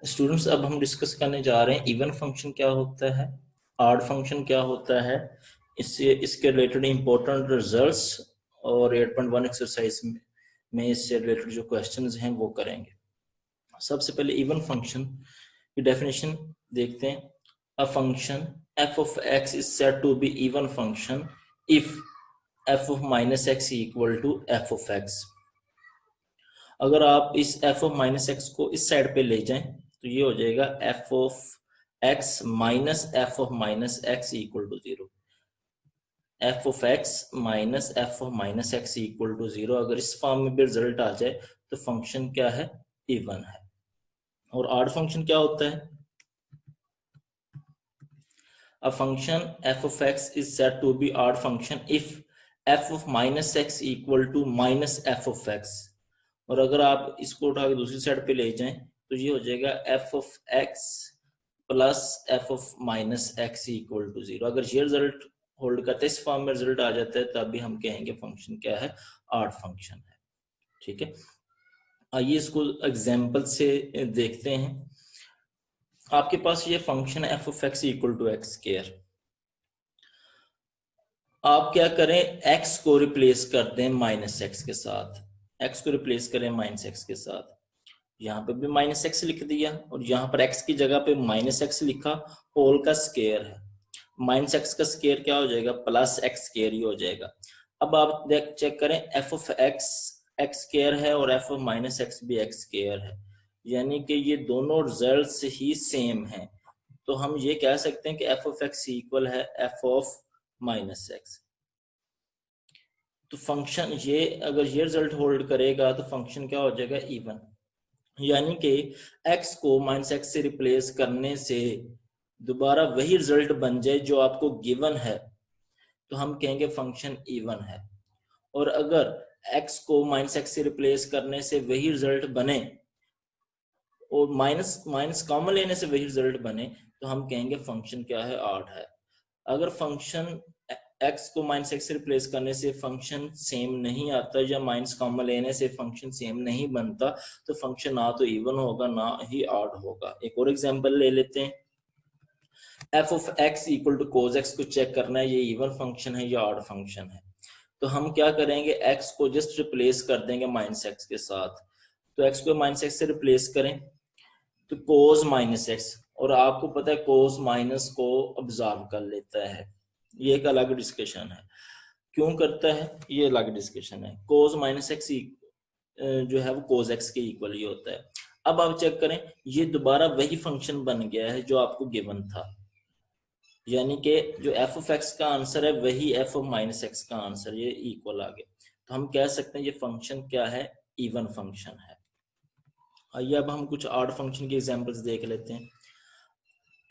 Students अब हम discuss करने जा रहे हैं इवन फंक्शन क्या होता है, ऑड फंक्शन क्या होता है, इससे इसके रिलेटेड इंपॉर्टेंट रिजल्ट्स और 8.1 एक्सरसाइज में इससे रिलेटेड जो क्वेश्चंस हैं वो करेंगे। सबसे पहले इवन फंक्शन की डेफिनेशन देखते हैं। A function f of x is said to be even function if f of minus x equal to f of x। अगर आप इस f ऑफ माइनस एक्स को इस साइड पे ले जाएं तो ये हो जाएगा f of x minus f of minus x equal to 0। f of x minus f of minus x equal to 0 अगर इस फॉर्म में भी रिजल्ट आ जाए तो फंक्शन क्या है, इवन है। और ऑड फंक्शन क्या होता है? A function f of x is said to be odd function if f of minus x equal to minus f of x। और अगर आप इसको उठा के दूसरी साइड पे ले जाएं तो ये हो जाएगा f of x plus f of minus x equal to 0। अगर ये रिजल्ट होल्ड करते इस फॉर्म में रिजल्ट आ जाता है तब भी हम कहेंगे फंक्शन क्या है, ऑड फंक्शन है। ठीक है, आइए इसको एग्जाम्पल से देखते हैं। आपके पास ये फंक्शन है f of x equal to x square. आप क्या करें, x को रिप्लेस कर दें माइनस एक्स के साथ। x को रिप्लेस करें माइनस एक्स के साथ, यहाँ पे भी माइनस एक्स लिख दिया और यहाँ पर x की जगह पे माइनस एक्स लिखा, होल का स्क्वायर है। माइनस एक्स का स्क्वायर क्या हो जाएगा, प्लस एक्स स्क्वायर ही हो जाएगा। अब आप देख चेक करें, f of x x square है और f ऑफ माइनस एक्स भी एक्स स्क्वायर है, यानी कि ये दोनों रिजल्ट्स ही सेम हैं। तो हम ये कह सकते हैं कि f ऑफ x इक्वल है f ऑफ माइनस एक्स। तो फंक्शन ये अगर ये रिजल्ट होल्ड करेगा तो फंक्शन क्या हो जाएगा, इवन। यानी कि x को माइनस एक्स से रिप्लेस करने से दोबारा वही रिजल्ट बन जाए जो आपको गिवन है तो हम कहेंगे फंक्शन इवन है। और अगर x को माइनस एक्स से रिप्लेस करने से वही रिजल्ट बने और माइनस माइनस कॉमन लेने से वही रिजल्ट बने तो हम कहेंगे फंक्शन क्या है, ऑड है। अगर फंक्शन x को माइनस एक्स से रिप्लेस करने से फंक्शन सेम नहीं आता या माइनस कॉमन लेने से फंक्शन सेम नहीं बनता तो फंक्शन ना तो इवन होगा ना ही ऑड होगा। एक और एग्जांपल ले लेते हैं। f of x equal to cos x को चेक करना है ये इवन फंक्शन है या ऑड फंक्शन है। तो हम क्या करेंगे, x को जस्ट रिप्लेस कर देंगे माइनस एक्स के साथ। तो x को माइनस एक्स से रिप्लेस करें तो कोस माइनस एक्स, और आपको पता है कोस माइनस को ऑब्जर्व कर लेता है, ये एक अलग डिस्कशन है। क्यों करता है ये अलग डिस्कशन है। कोस माइनस एक्स जो है वो कोस एक्स के इक्वल ही होता है। अब आप चेक करें, ये दोबारा वही फंक्शन बन गया है जो आपको गिवन था, यानी कि जो f ऑफ x का आंसर है वही f ऑफ माइनस एक्स का आंसर, ये इक्वल आ गया। तो हम कह सकते हैं ये फंक्शन क्या है, इवन फंक्शन है। आइए अब हम कुछ ऑड फंक्शन के एग्जांपल्स देख लेते हैं।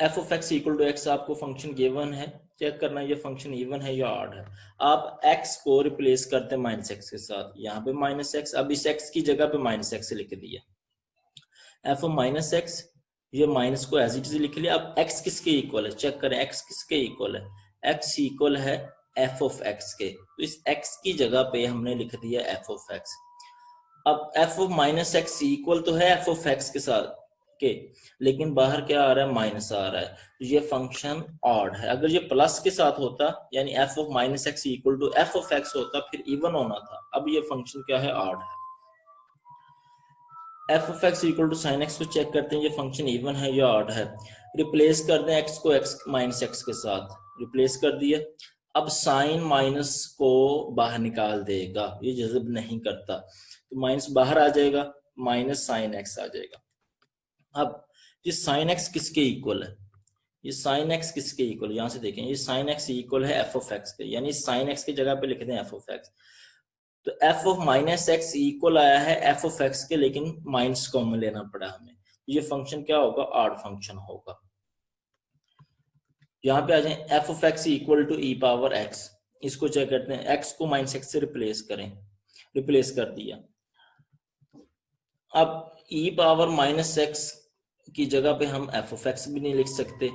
f of x equal to x आपको फंक्शन गिवन है, चेक करना ये फंक्शन इवन है या ऑड है। आप x को रिप्लेस करते हैं माइनस एक्स के साथ, यहाँ पे माइनस एक्स, अब इस x की जगह पे माइनस एक्स लिख दिया। f ऑफ माइनस एक्स, ये माइनस को एज इट इज लिख लिया। अब x किसके इक्वल है, चेक करें x किसके इक्वल है, x इक्वल है f ऑफ x के। तो इस x की जगह पे हमने लिख दिया f ऑफ x। अब f of minus x equal तो है f ऑफ x के साथ के, लेकिन बाहर क्या आ रहा है, माइनस आ रहा है, तो ये फंक्शन ऑड है। अगर ये प्लस के साथ होता यानी f of minus x equal to f of x होता फिर इवन होना था। अब ये फंक्शन क्या है, ऑड है। f of x equal to sine x को चेक करते हैं ये फंक्शन इवन है या ऑड है। रिप्लेस कर दें x को x माइनस एक्स के साथ, रिप्लेस कर दिया। अब साइन माइनस को बाहर निकाल देगा, ये जज़ब नहीं करता, तो माइनस बाहर आ जाएगा, माइनस साइन एक्स आ जाएगा। अब ये साइन एक्स किसके इक्वल है, ये साइन एक्स किसके इक्वल, यहां से देखें ये साइन एक्स इक्वल है एफ ऑफ एक्स के, यानी साइन एक्स की जगह पे लिख दें एफ ऑफ एक्स। तो f of minus x equal आया है एफ ऑफ एक्स के, लेकिन माइनस कॉमन लेना पड़ा हमें, ये फंक्शन क्या होगा, ऑड फंक्शन होगा। यहाँ पे आ जाए, f of x equal to e power x, इसको चेक करते हैं, एक्स को माइनस एक्स से रिप्लेस करें, रिप्लेस कर दिया। अब e पावर माइनस एक्स की जगह पे हम f ऑफ x भी नहीं लिख सकते,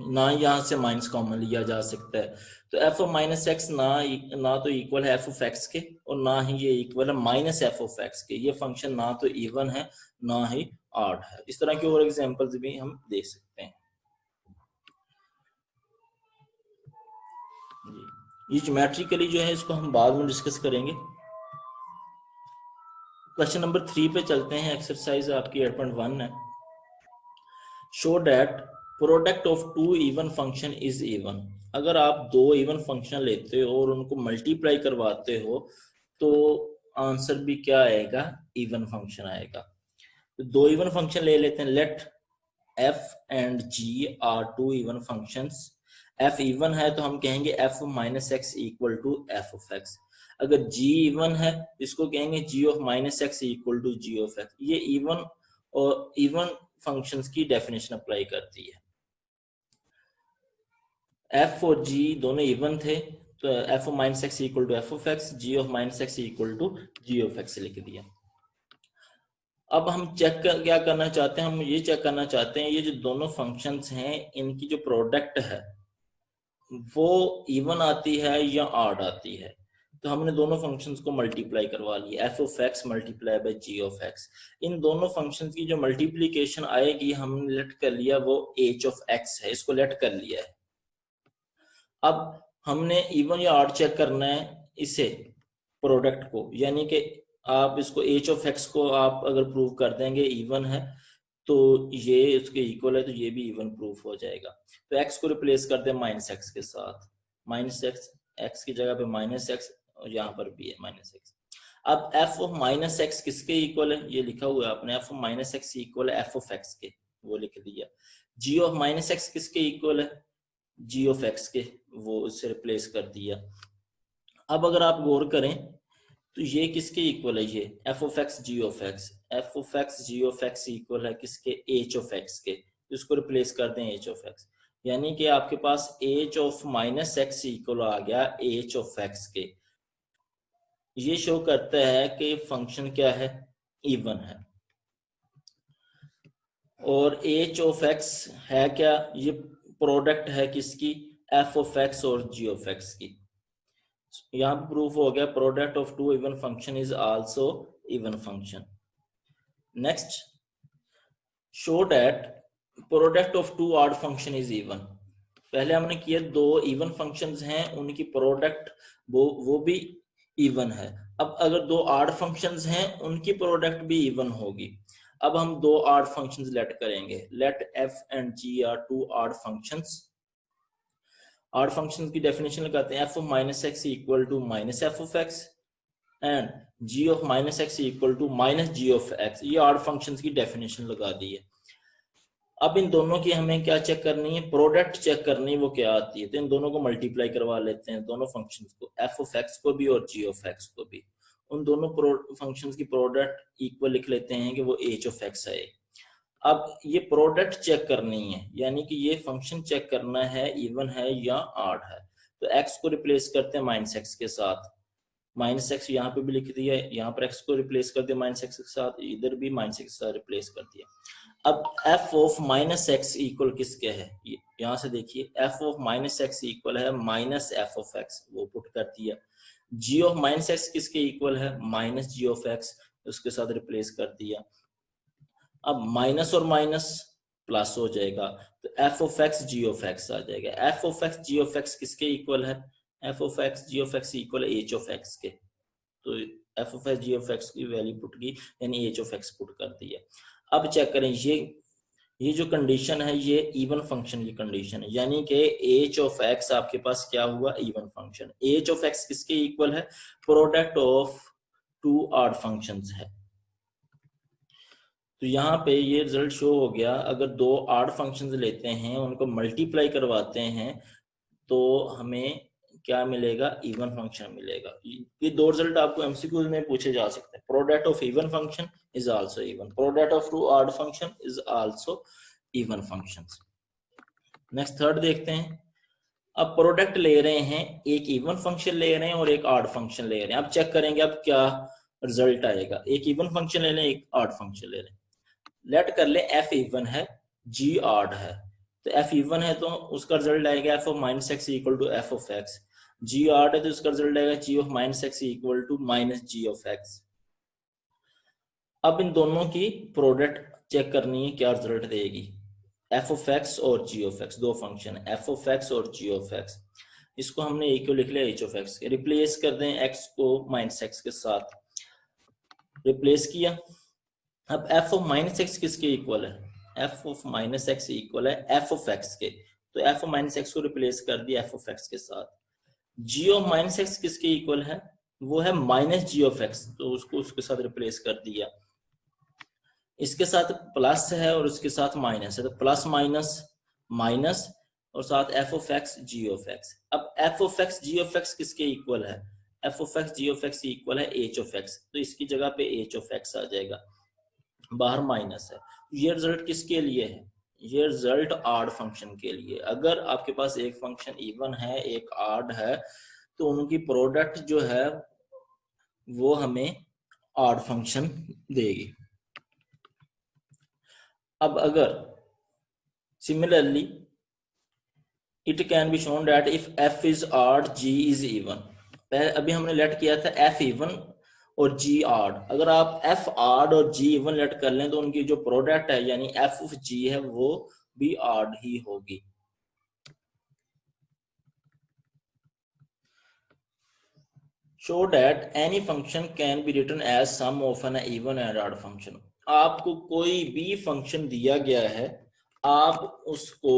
ना यहाँ से माइनस कॉमन लिया जा सकता है, तो एफ ऑफ माइनस एक्स ना तो इक्वल है एफ ऑफ एक्स के और ना ही ये इक्वल है माइनस एफ ऑफ एक्स के। ये फंक्शन ना तो इवन है ना ही ऑड है। इस तरह के और एग्जांपल्स भी हम देख सकते हैं। ये ज्योमेट्रिकली जो है इसको हम बाद में डिस्कस करेंगे। क्वेश्चन नंबर 3 पे चलते हैं। एक्सरसाइज आपकी 8.1 है। Show that product of two even function is even. अगर आप दो इवन फंक्शन लेते हो और उनको मल्टीप्लाई करवाते हो तो आंसर भी क्या आएगा, इवन फंक्शन आएगा। तो दो इवन फंक्शन ले लेते हैं। Let f and g are two even functions. f even है तो हम कहेंगे f minus x equal to f of x। अगर g इवन है इसको कहेंगे g of minus x equal to g of x। ये इवन और इवन फंक्शंस की डेफिनेशन अप्लाई करती है। f और g दोनों इवन थे तो f of minus x equal to f of x, g of minus x equal to g of x लिख दिया। अब हम क्या करना चाहते हैं, हम ये चेक करना चाहते हैं ये जो दोनों फंक्शंस हैं इनकी जो प्रोडक्ट है वो इवन आती है या ऑड आती है। तो हमने दोनों फंक्शंस को मल्टीप्लाई करवा लिया, f of x multiply by g of x. इन दोनों फंक्शंस की जो मल्टीप्लीकेशन आएगी हमने लेट कर लिया वो एच ऑफ एक्स है, इसको लेट कर लिया है। अब हमने इवन या ऑड चेक करना है इसे प्रोडक्ट को, यानी कि आप इसको एच ऑफ एक्स को आप अगर प्रूव कर देंगे इवन है तो ये उसके इक्वल है तो ये भी इवन प्रूफ हो जाएगा। तो एक्स को रिप्लेस कर दे माइनस एक्स के साथ, माइनस एक्स, एक्स की जगह पे माइनस एक्स और यहाँ पर भी है माइनस एक्स। अब एफ ऑफ माइनस एक्स किसके इक्वल है, ये लिखा हुआ है आपने, F of minus x equal है एफ ऑफ एक्स के, वो लिख दिया। जी ऑफ माइनस एक्स किसके इक्वल है, जी ऑफ एक्स के, वो उससे रिप्लेस कर दिया। अब अगर आप गौर करें तो ये किसके इक्वल है, ये f of x g of x, f of x g of x equal है किसके, एच ऑफ एक्स के। इसको रिप्लेस कर दें एच ऑफ एक्स, यानी कि आपके पास h of minus x equal आ गया एच ऑफ एक्स के। ये शो करता है कि फंक्शन क्या है, इवन है। और एच ऑफ एक्स है क्या, ये प्रोडक्ट है किसकी, एफ ऑफ एक्स और जी ऑफ एक्स की। यहाँ पे प्रूफ हो गया product of two even function is also even function. Next, show that product of two odd function is even. पहले हमने किया दो इवन फंक्शंस हैं उनकी प्रोडक्ट वो भी इवन है। अब अगर दो ऑड फंक्शंस हैं उनकी प्रोडक्ट भी इवन होगी। अब हम दो ऑड फंक्शंस लेट करेंगे। Let f and g are two odd functions. Odd function की डेफिनेशन लगाते हैं, f of minus x equal to minus f of x and g of minus x equal to minus g of x. ये odd function की definition लगा दी है। अब इन दोनों की हमें क्या चेक करनी है, प्रोडक्ट चेक करनी है, वो क्या आती है। तो इन दोनों को मल्टीप्लाई करवा लेते हैं, दोनों फंक्शंस को, एफ ऑफ एक्स को भी और जी ऑफ एक्स को भी। उन दोनों फंक्शंस की प्रोडक्ट इक्वल लिख लेते हैं कि वो एच ऑफ एक्स है। अब ये प्रोडक्ट चेक करनी है, यानी कि ये फंक्शन चेक करना है इवन है या ऑड है। तो एक्स को रिप्लेस करते हैं माइनस एक्स के साथ, माइनस एक्स यहाँ पे भी लिख दिया, यहाँ पर एक्स को रिप्लेस कर दिया माइनस एक्स के साथ, इधर भी माइनस एक्स के साथ रिप्लेस कर दिया। अब f of minus x equal किसके है, यहाँ से देखिए F of minus x equal है माइनस एफ ऑफ एक्स, वो पुट कर दिया। जी ऑफ माइनस एक्स किसके इक्वल है, माइनस जी ऑफ एक्स, उसके साथ रिप्लेस कर दिया। अब माइनस और माइनस प्लस हो जाएगा तो f of x g of x आ जाएगा। F of x g of x किसके इक्वल है, f of x g of x equal है एच ऑफ एक्स के। तो f of x g of x की वैल्यू पुट की, यानी एच ऑफ एक्स पुट कर दिया। अब चेक करें ये जो कंडीशन है ये इवन फंक्शन की कंडीशन है, यानी कि एच ऑफ एक्स आपके पास क्या हुआ, even function. H of x किसके इक्वल है, product of two odd functions है। तो यहाँ पे ये रिजल्ट शो हो गया, अगर दो ऑड फंक्शंस लेते हैं उनको मल्टीप्लाई करवाते हैं तो हमें क्या मिलेगा, इवन फंक्शन मिलेगा। ये दो रिजल्ट आपको एमसीक्यूज में पूछे जा सकते हैं। Product of even function is also even, product of two odd function is also even functions. Next third देखते हैं। अब प्रोडक्ट ले रहे हैं, एक इवन फंक्शन ले रहे हैं और एक ऑड फंक्शन ले रहे हैं। अब चेक करेंगे अब क्या रिजल्ट आएगा। एक इवन फंक्शन ले रहे हैं, एक ऑड फंक्शन ले रहे हैं। लेट कर ले एफ इवन है जी ऑड है, तो एफ इवन है तो उसका रिजल्ट आएगा f of minus x equal to f of x. G odd है तो उसका रिजल्ट आएगा g of minus x equal to minus g of x. अब इन दोनों की प्रोडक्ट चेक करनी है, क्या रिजल्ट देगी। एफ ऑफ एक्स और जी ऑफ एक्स, दो फंक्शन है एफ ऑफ एक्स और जी ऑफ एक्स। इसको हमने ए क्यों लिख लिया एच ऑफ एक्स, रिप्लेस कर दें एक्स को माइनस एक्स के साथ, रिप्लेस किया। अब एफ ऑफ माइनस एक्स किसके इक्वल है, f of minus x equal है एफ ऑफ एक्स के, तो एफ ऑफ माइनस एक्स को रिप्लेस कर दिया एफ ऑफ एक्स के साथ। जी ऑफ माइनस एक्स किसके इक्वल है, वो है माइनस जी ऑफ एक्स, तो उसको उसके साथ रिप्लेस कर दिया। इसके साथ प्लस है और उसके साथ माइनस है, तो प्लस माइनस माइनस और साथ f of x g of x. अब f of x g of x किसके इक्वल है, f of x g of x equal है एच ऑफ एक्स, तो इसकी जगह पे एच ऑफ एक्स आ जाएगा, बाहर माइनस है। ये रिजल्ट किसके लिए है, ये रिजल्ट ऑड फंक्शन के लिए। अगर आपके पास एक फंक्शन इवन है एक ऑड है तो उनकी प्रोडक्ट जो है वो हमें ऑड फंक्शन देगी। अब अगर similarly it can be shown that if f is odd g is even, अभी हमने लेट किया था f इवन और g ऑड। अगर आप f ऑड और g इवन लेट कर लें तो उनकी जो प्रोडक्ट है यानी f ऑफ g है वो भी ऑड ही होगी। Show that any function can be written as sum of an even and odd function. आपको कोई भी फंक्शन दिया गया है, आप उसको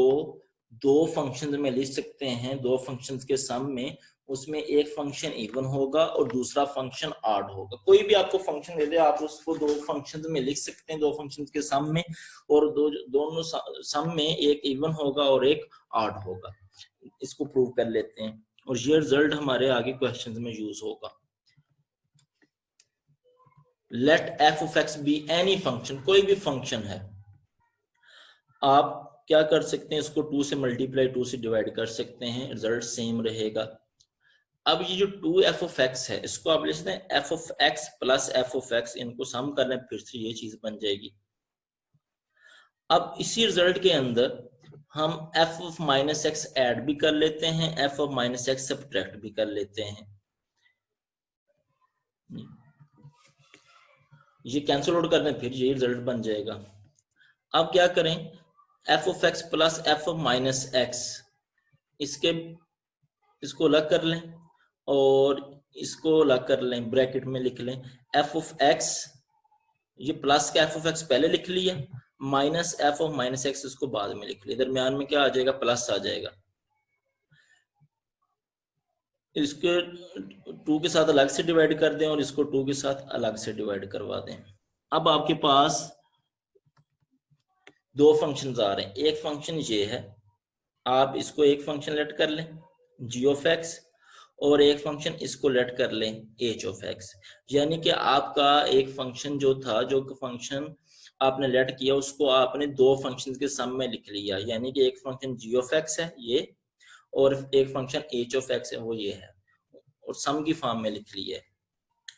दो फंक्शन में लिख सकते हैं, दो फंक्शन के सम में, उसमें एक फंक्शन इवन होगा और दूसरा फंक्शन ऑड होगा। कोई भी आपको फंक्शन दे दे आप उसको दो फंक्शन में लिख सकते हैं, दो फंक्शन के सम में, और दोनों सम में एक इवन होगा और एक ऑड होगा। इसको प्रूव कर लेते हैं और ये रिजल्ट हमारे आगे क्वेश्चंस में यूज होगा। Let f of x be any function, कोई भी फंक्शन है, आप क्या कर सकते हैं, इसको 2 से मल्टीप्लाई 2 से डिवाइड कर सकते हैं, रिजल्ट सेम रहेगा। अब ये जो 2f ऑफ x है इसको आप लिखते हैं f of x plus f of x, इनको सम करने फिर से ये चीज बन जाएगी। अब इसी रिजल्ट के अंदर हम f of minus x add भी कर लेते हैं, f of minus x subtract भी कर लेते हैं। ये कैंसिल आउट करने फिर ये रिजल्ट बन जाएगा। अब क्या करें, f of x plus f of minus x, इसको अलग कर लें और इसको अलग कर लें, ब्रैकेट में लिख लें f ऑफ x, ये प्लस का f ऑफ x पहले लिख लिया, minus f of minus x इसको बाद में लिख लिया, दरमियान में क्या आ जाएगा, प्लस आ जाएगा। इसके 2 के साथ अलग से डिवाइड कर दें और इसको 2 के साथ अलग से डिवाइड करवा दें। अब आपके पास दो फंक्शंस आ रहे हैं, एक फंक्शन ये है, आप इसको एक फंक्शन लेट कर लें g ऑफ x और एक फंक्शन इसको लेट कर लें h ऑफ x। यानी कि आपका एक फंक्शन जो था, जो फंक्शन आपने लेट किया उसको आपने दो फंक्शन के सम में लिख लिया, यानी कि एक फंक्शन g ऑफ x है ये और एक फंक्शन h ऑफ x है वो ये है, और सम की फॉर्म में लिख लिया है।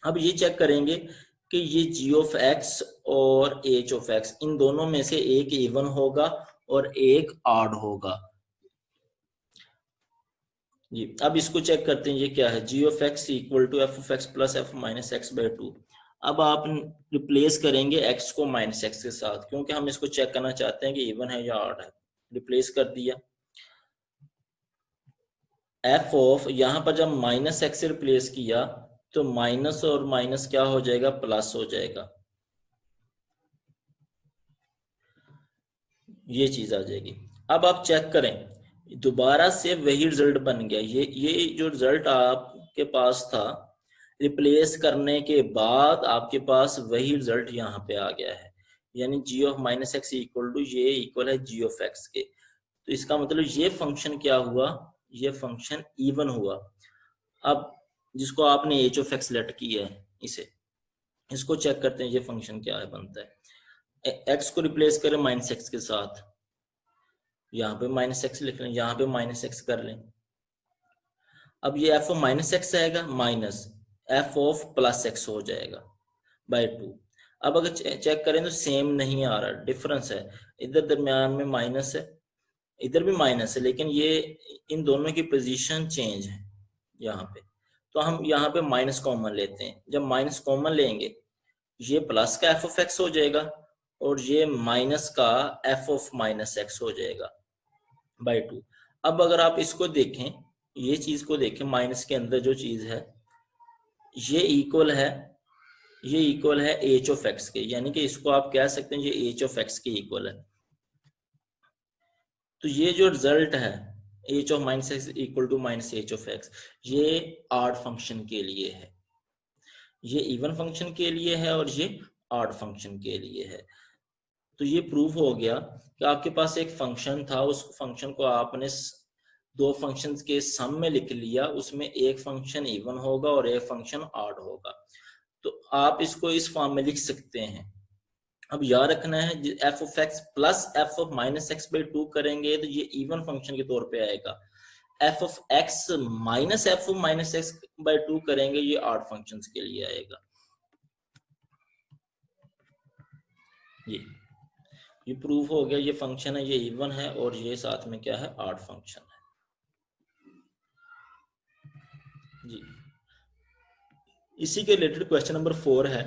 अब ये चेक करेंगे कि ये g ऑफ x और h ऑफ x इन दोनों में से एक इवन होगा और एक ऑड होगा। जी अब इसको चेक करते हैं, ये क्या है, g of x equal to f of x plus f minus x by 2। अब आप रिप्लेस करेंगे x को माइनस एक्स के साथ, क्योंकि हम इसको चेक करना चाहते हैं कि इवन है या ऑड है। रिप्लेस कर दिया, f ऑफ, यहां पर जब माइनस एक्स से रिप्लेस किया तो माइनस और माइनस क्या हो जाएगा, प्लस हो जाएगा, ये चीज आ जाएगी। अब आप चेक करें, दोबारा से वही रिजल्ट बन गया। ये जो रिजल्ट आपके पास था रिप्लेस करने के बाद आपके पास वही रिजल्ट यहाँ पे आ गया है, यानी g of minus x equal to ये इक्वल है g ऑफ x के। तो इसका मतलब ये फंक्शन क्या हुआ, ये फंक्शन इवन हुआ। अब जिसको आपने h ऑफ x लेट किया है इसको चेक करते हैं ये फंक्शन क्या है बनता है। x को रिप्लेस करें माइनस एक्स के साथ, यहाँ पे माइनस एक्स लिख लें, यहाँ पे माइनस एक्स कर लें। अब ये एफ ऑफ माइनस एक्स आएगा minus f of plus x हो जाएगा बाय 2। अब अगर चेक करें तो सेम नहीं आ रहा, डिफरेंस है, इधर दरमियान में माइनस है इधर भी माइनस है, लेकिन ये इन दोनों की पोजीशन चेंज है यहाँ पे। तो हम यहाँ पे माइनस कॉमन लेते हैं। जब माइनस कॉमन लेंगे, ये प्लस का एफ ऑफ एक्स हो जाएगा और ये माइनस का एफ ऑफ माइनस एक्स हो जाएगा बाई 2। अब अगर आप इसको देखें, ये चीज को देखें, माइनस के अंदर जो चीज है ये इक्वल है एच ऑफ एक्स के, यानी कि इसको आप कह सकते हैं ये एच ऑफ एक्स के इक्वल है। तो ये जो रिजल्ट है h of minus x equal to minus h of x, ये ऑड फंक्शन के लिए है, ये इवन फंक्शन के लिए है और ये ऑड फंक्शन के लिए है। तो ये प्रूफ हो गया कि आपके पास एक फंक्शन था, उस फंक्शन को आपने दो फंक्शंस के सम में लिख लिया, उसमें एक फंक्शन इवन होगा और एक फंक्शन ऑड होगा। तो आप इसको इस फॉर्म में लिख सकते हैं। अब याद रखना है, f of x plus f of minus x by 2 करेंगे तो ये इवन फंक्शन के तौर पे आएगा। F of x minus f of minus x by 2 करेंगे, ये ऑड फंक्शंस के लिए आएगा। ये प्रूफ हो गया, ये फंक्शन है, ये इवन है और ये साथ में क्या है, ऑड फंक्शन है जी। इसी के रिलेटेड क्वेश्चन नंबर 4 है,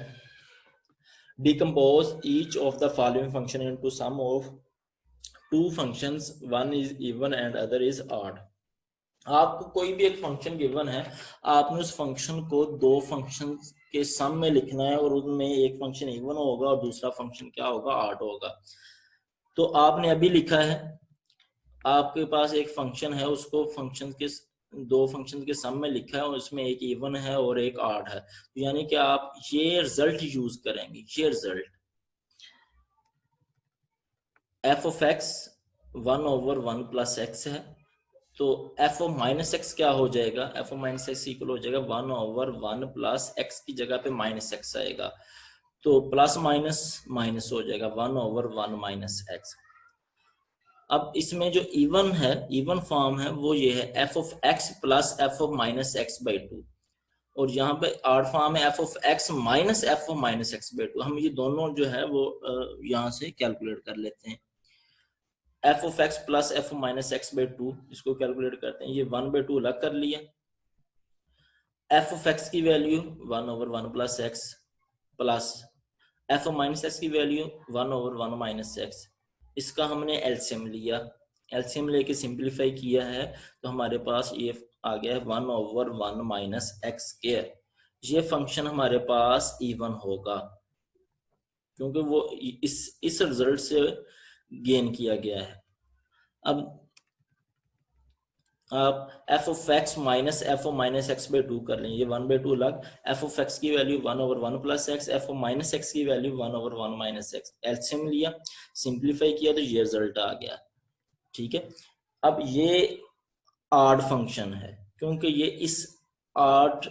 decompose each of the following function into sum of two functions, one is even and other is odd. आपको कोई भी एक फंक्शन गिवन है, आपने उस फंक्शन को दो फंक्शन के सम में लिखना है और उनमें एक फंक्शन इवन होगा और दूसरा फंक्शन क्या होगा, ऑड होगा। तो आपने अभी लिखा है, आपके पास एक फंक्शन है, उसको फंक्शन के दो फंक्शन के सम में लिखा है और उसमें एक इवन है और एक ऑड है। तो यानी कि आप ये रिजल्ट यूज करेंगे, ये result F of x 1/1 plus x है, तो एफ ऑफ माइनस एक्स क्या हो जाएगा, f of minus x equal हो जाएगा 1/1 प्लस एक्स की जगह पे माइनस एक्स आएगा, तो प्लस माइनस माइनस हो जाएगा 1/1 माइनस एक्स। अब इसमें जो इवन है, इवन फॉर्म है, वो ये है f of x plus f of minus x by 2, और यहाँ पे ऑड फॉर्म है f of x minus f of minus x by 2। हम ये दोनों जो है वो यहाँ से कैलकुलेट कर लेते हैं। F of x plus f of minus x by 2, इसको कैलकुलेट करते हैं। ये 1/2 अलग कर लिया। एफ ऑफ एक्स की value 1/1 plus x plus f of minus x की वैल्यू 1/1 माइनस एक्स, इसका हमने एलसीएम लिया, एलसीएम लेके सिंप्लीफाई किया है, तो हमारे पास ये आ गया है 1/1 माइनस एक्स स्क्वायर। ये फंक्शन हमारे पास इवन होगा क्योंकि वो इस रिजल्ट से गेन किया गया है। अब आप F of x minus f of minus x by 2 कर लें, ये 1/2 अलग, एफ ऑफ एक्स की value 1/1 plus x, f of minus x की वैल्यू 1/1 माइनस एक्स, एलसीएम लिया, सिंप्लीफाई किया तो ये रिजल्ट आ गया। ठीक है, अब ये ऑड फंक्शन है क्योंकि ये इस ऑड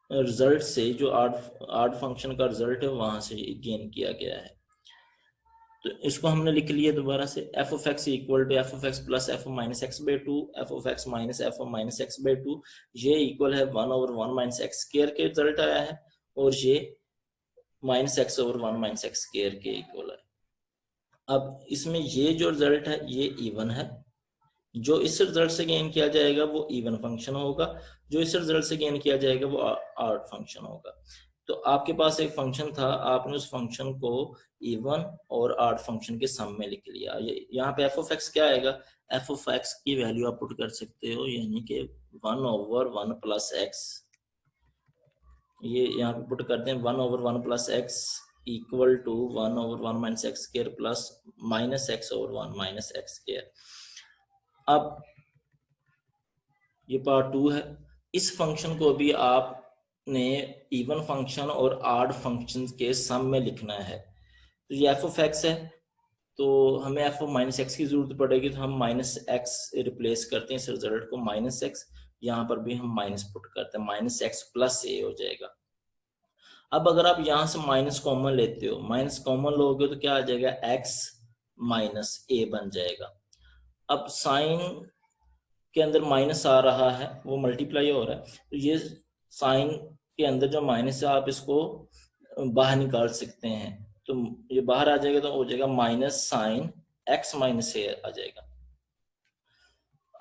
रिजल्ट से, जो ऑड फंक्शन का रिजल्ट है वहां से गेन किया गया है। तो इसको हमने लिख लिया दोबारा से, f of x equal to f of x plus f of minus x by 2, f of x minus f of minus x by 2, ये इक्वल है 1/1 माइनस एक्स स्क्वायर के रिजल्ट आया है, और ये minus x over 1 minus x square के equal है। अब इसमें ये जो रिजल्ट है ये इवन है, जो इस रिजल्ट से गेन किया जाएगा वो इवन फंक्शन होगा, जो इस रिजल्ट से गेन किया जाएगा वो ऑड फंक्शन होगा। तो आपके पास एक फंक्शन था, आपने उस फंक्शन को इवन और ऑड फंक्शन के सम में लिख लिया। यहाँ पे एफ ऑफ एक्स क्या आएगा, एफ ऑफ एक्स की वैल्यू आप पुट कर सकते हो, यानी कि 1/1 प्लस एक्स, ये यहाँ पे पुट करते हैं 1/1 plus x equal to 1/1 minus x square plus minus x over 1 minus x square. अब ये पार्ट 2 है। इस फंक्शन को भी आपने इवन फंक्शन और ऑड फंक्शन के सम में लिखना है। तो ये एफ ऑफ एक्स है, तो हमें एफ ऑफ माइनस एक्स की जरूरत पड़ेगी, तो हम माइनस एक्स रिप्लेस करते हैं इस रिजल्ट को माइनस एक्स, यहाँ पर भी हम माइनस पुट करते हैं, माइनस एक्स प्लस ए हो जाएगा। अब अगर आप यहाँ से माइनस कॉमन लेते हो, माइनस कॉमन लोगे तो क्या आ जाएगा, एक्स माइनस ए बन जाएगा। अब साइन के अंदर माइनस आ रहा है, वो मल्टीप्लाई हो रहा है, तो ये साइन के अंदर जो माइनस है आप इसको बाहर निकाल सकते हैं, तो ये बाहर आ जाएगा तो हो जाएगा माइनस साइन एक्स माइनस ए आ जाएगा।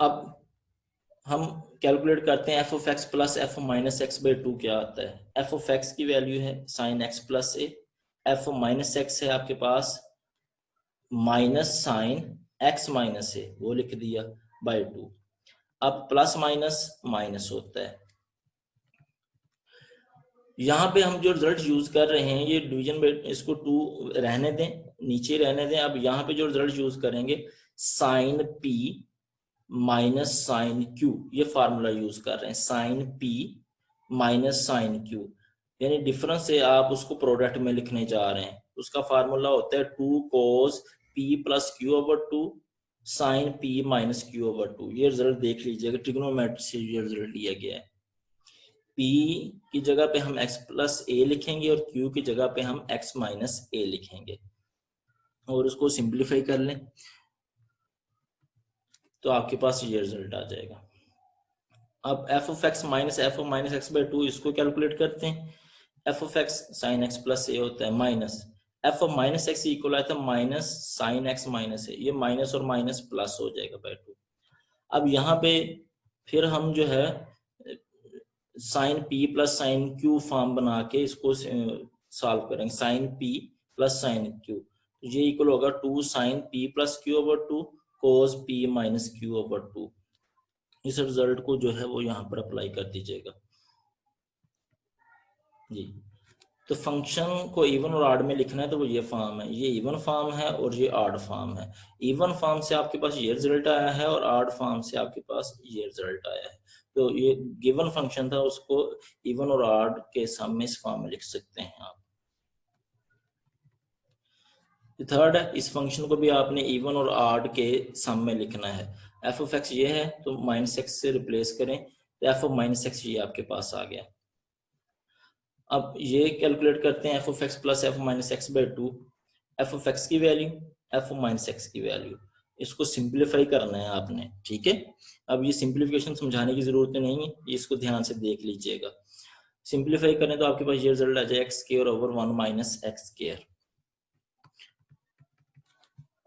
अब हम कैलकुलेट करते हैं f of x plus f minus x by to क्या आता है। एफ ऑफ एक्स की वैल्यू है साइन एक्स प्लस ए, एफ माइनस एक्स है आपके पास माइनस साइन एक्स माइनस ए, वो लिख दिया बाई टू। अब प्लस माइनस माइनस होता है। यहाँ पे हम जो रिजल्ट यूज कर रहे हैं ये डिवीजन, इसको टू रहने दें, नीचे रहने दें। अब यहाँ पे जो रिजल्ट यूज करेंगे sine P minus sine Q, ये फार्मूला यूज कर रहे हैं, sine P minus sine Q, यानी डिफरेंस से आप उसको प्रोडक्ट में लिखने जा रहे हैं। उसका फार्मूला होता है two cos P plus Q over two sine P minus Q over two. ये रिजल्ट देख लीजिएगा, ट्रिग्नोमेट्री से ये रिजल्ट लिया गया है। P की जगह पे हम x प्लस ए लिखेंगे और Q की जगह पे हम x माइनस ए लिखेंगे और उसको सिंप्लीफाई कर लें तो आपके पास ये रिजल्ट आ जाएगा। अब f of x minus f of minus x by two, इसको कैलकुलेट करते हैं। f of x sine x plus a होता है minus f of minus x equal आता है minus sine x minus a, ये माइनस और माइनस प्लस हो जाएगा बाई टू। अब यहाँ पे फिर हम जो है sine P plus sine Q form बना के इसको सॉल्व करेंगे। Sine P plus sine Q, ये इक्वल होगा to sine P plus Q over two cos P minus Q over two. इस रिजल्ट को जो है वो यहाँ पर अप्लाई कर दीजिएगा जी। तो फंक्शन को इवन और ऑड में लिखना है तो वो ये फॉर्म है, ये इवन फॉर्म है और ये ऑड फॉर्म है। इवन फॉर्म से आपके पास ये रिजल्ट आया है और ऑड फॉर्म से आपके पास ये रिजल्ट आया है। तो ये गिवन फंक्शन था, उसको इवन और ऑड के सम में इस फॉर्म में लिख सकते हैं आप। थर्ड है, इस फंक्शन को भी आपने इवन और ऑड के सम में लिखना है। एफ ऑफ एक्स ये है तो माइनस एक्स से रिप्लेस करें तो एफ ऑफ माइनस एक्स ये आपके पास आ गया। अब ये कैलकुलेट करते हैं f of x plus f minus x by to, f of x की वैल्यू एफ माइनस एक्स की वैल्यू, इसको सिंप्लीफाई करना है आपने, ठीक है। अब ये सिंप्लीफिकेशन समझाने की जरूरत नहीं है, इसको ध्यान से देख लीजिएगा। सिंप्लीफाई करें तो आपके पास ये रिजल्ट आ जाए x square over one minus x square.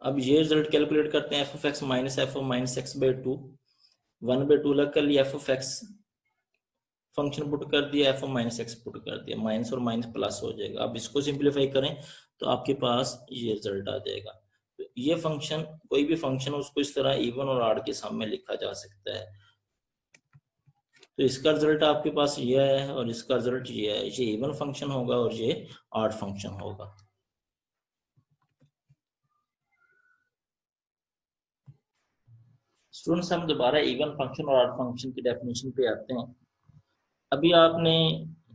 अब ये रिजल्ट कैलकुलेट करते हैं f of x minus f of minus x by to, one by two अलग कर लिया, f of x function put कर दिया, F of minus x put कर दिया, माइनस और माइनस प्लस हो जाएगा। अब इसको सिंप्लीफाई करें तो आपके पास ये रिजल्ट आ जाएगा। तो ये फंक्शन, कोई भी फंक्शन उसको इस तरह इवन और ऑड के सामने लिखा जा सकता है। तो इसका रिजल्ट आपके पास ये है और इसका रिजल्ट ये है, ये इवन फंक्शन होगा और ये ऑड फंक्शन होगा। स्टूडेंट्स हम दोबारा इवन फंक्शन और ऑड फंक्शन की डेफिनेशन पे आते हैं। अभी आपने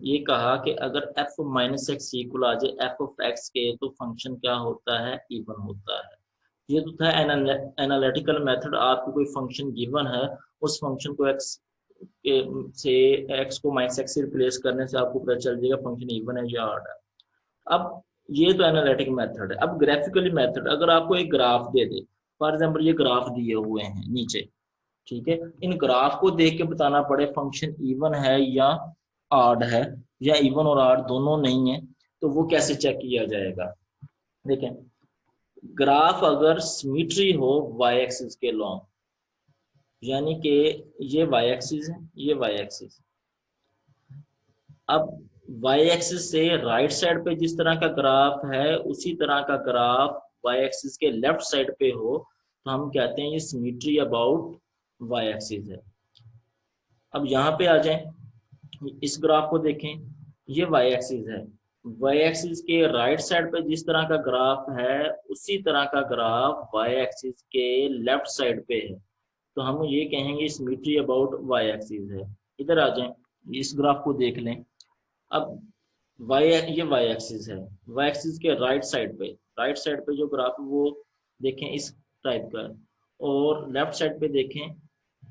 ये कहा कि अगर एफ माइनस एक्स इक्वल आ जाए एफ ऑफ एक्स के तो फंक्शन क्या होता है, इवन होता है। ये तो था एनालिटिकल मेथड। आपको कोई फंक्शन गिवन है, उस फंक्शन को एक्स के से एक्स को माइनस एक्स से रिप्लेस करने से आपको पता चल जाएगा फंक्शन इवन है या ऑड है। अब ये तो एनालिटिक मेथड है। अब ग्राफिकली मेथड, अगर आपको एक graph they they, for example ये ग्राफ दिए हुए हैं नीचे, ठीक है, इन ग्राफ को देख के बताना पड़े फंक्शन इवन है या ऑड है, या इवन और ऑड दोनों नहीं है, तो वो कैसे चेक किया जाएगा। देखें, ग्राफ अगर सिमेट्री हो वाई एक्सिस के लॉन्ग, यानी कि ये वाई एक्सिस है, ये वाई एक्सिस, अब वाई एक्सिस से राइट साइड पे जिस तरह का ग्राफ है उसी तरह का ग्राफ वाई एक्सिस के लेफ्ट साइड पे हो तो हम कहते हैं ये सिमेट्री अबाउट वाई एक्सिस है। अब यहाँ पे आ जाएं, इस ग्राफ को देखें, ये वाई एक्सिस है, वाई एक्सिस के राइट साइड पे जिस तरह का ग्राफ है उसी तरह का ग्राफ वाई एक्सिस के लेफ्ट साइड पे है, तो हम ये कहेंगे सिमेट्री अबाउट वाई एक्सिस है। इधर आ जाएं, इस ग्राफ को देख लें। अब वाई, ये वाई एक्सिस है, वाई एक्सिस के राइट साइड पे जो ग्राफ है वो देखें इस टाइप का है, और लेफ्ट साइड पे देखें,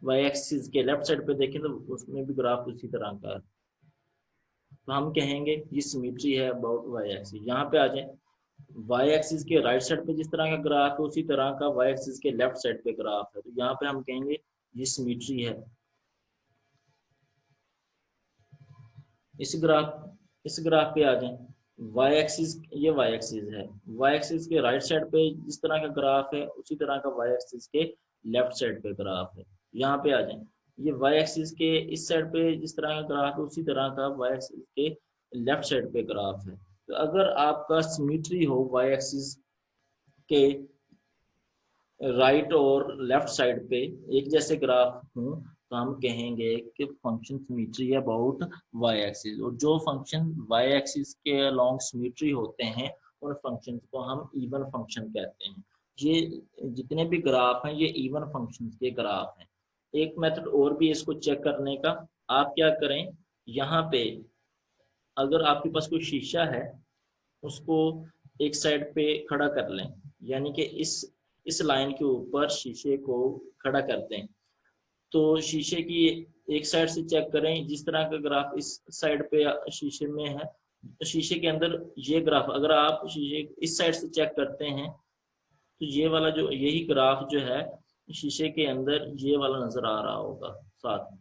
वाई एक्सिस के लेफ्ट साइड पे देखें तो उसमें भी ग्राफ उसी तरह का है, तो हम कहेंगे ये सिमेट्री है अबाउट वाई एक्सिस। यहाँ पे आ जाए, वाई एक्सिस के राइट साइड पे जिस तरह का ग्राफ है उसी तरह का वाई एक्सिस के लेफ्ट साइड पे ग्राफ है, तो यहाँ पे हम कहेंगे ये सिमेट्री है। इस ग्राफ पे आ जाए, वाई एक्सिस, ये वाई एक्सिस है, वाई एक्सिस के राइट साइड पे जिस तरह का ग्राफ है उसी तरह का वाई एक्सिस के लेफ्ट साइड पे ग्राफ है, यहाँ पे आ जाए, ये वाई एक्सिस के इस साइड पे जिस तरह का ग्राफ है उसी तरह का वाई एक्सिस के लेफ्ट साइड पे ग्राफ है। तो अगर आपका सिमेट्री हो वाई एक्सिस के राइट और लेफ्ट साइड पे एक जैसे ग्राफ हो, तो हम कहेंगे कि function symmetry about y axis, और जो फंक्शन वाई एक्सिस के अलोंग सिमेट्री होते हैं उन फंक्शन को हम इवन फंक्शन कहते हैं। ये जितने भी ग्राफ हैं ये इवन फंक्शन के ग्राफ हैं। एक मेथड और भी इसको चेक करने का, आप क्या करें, यहाँ पे अगर आपके पास कोई शीशा है उसको एक साइड पे खड़ा कर लें, यानी कि इस लाइन के ऊपर शीशे को खड़ा करते हैं। तो शीशे की एक साइड से चेक करें, जिस तरह का ग्राफ इस साइड पे शीशे में है, शीशे के अंदर ये ग्राफ अगर आप शीशे इस साइड से चेक करते हैं तो ये वाला जो यही ग्राफ जो है शीशे के अंदर ये वाला नजर आ रहा होगा साथ में।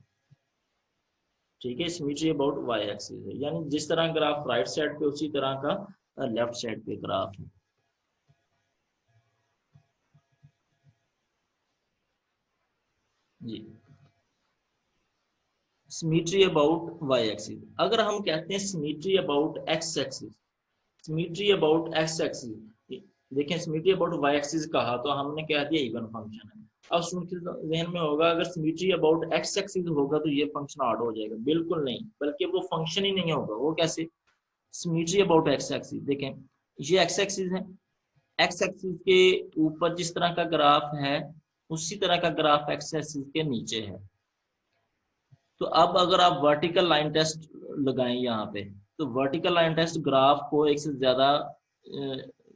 ठीक है, सिमेट्री अबाउट वाई एक्सिस है, यानी जिस तरह ग्राफ राइट साइड पे उसी तरह का लेफ्ट साइड पे ग्राफ है। जी, सिमेट्री अबाउट वाई एक्सिस। अगर हम कहते हैं symmetry about x axis, symmetry about x axis, देखें सिमेट्री अबाउट वाई एक्सिस कहा तो हमने कह दिया इवन फंक्शन है। अब सुनकर जहन में होगा अगर सिमेट्री अबाउट एक्स एक्सिस होगा तो ये फंक्शन ऑड हो जाएगा, बिल्कुल नहीं, बल्कि वो फंक्शन ही नहीं होगा। वो कैसे? सिमेट्री अबाउट एक्स एक्सिस, देखें ये एक्स एक्सिस है, एक्स एक्सिस के ऊपर जिस तरह का ग्राफ है उसी तरह का ग्राफ एक्स एक्सिस के नीचे है। तो अब अगर आप वर्टिकल लाइन टेस्ट लगाएं यहाँ पे, तो वर्टिकल लाइन टेस्ट ग्राफ को एक से ज्यादा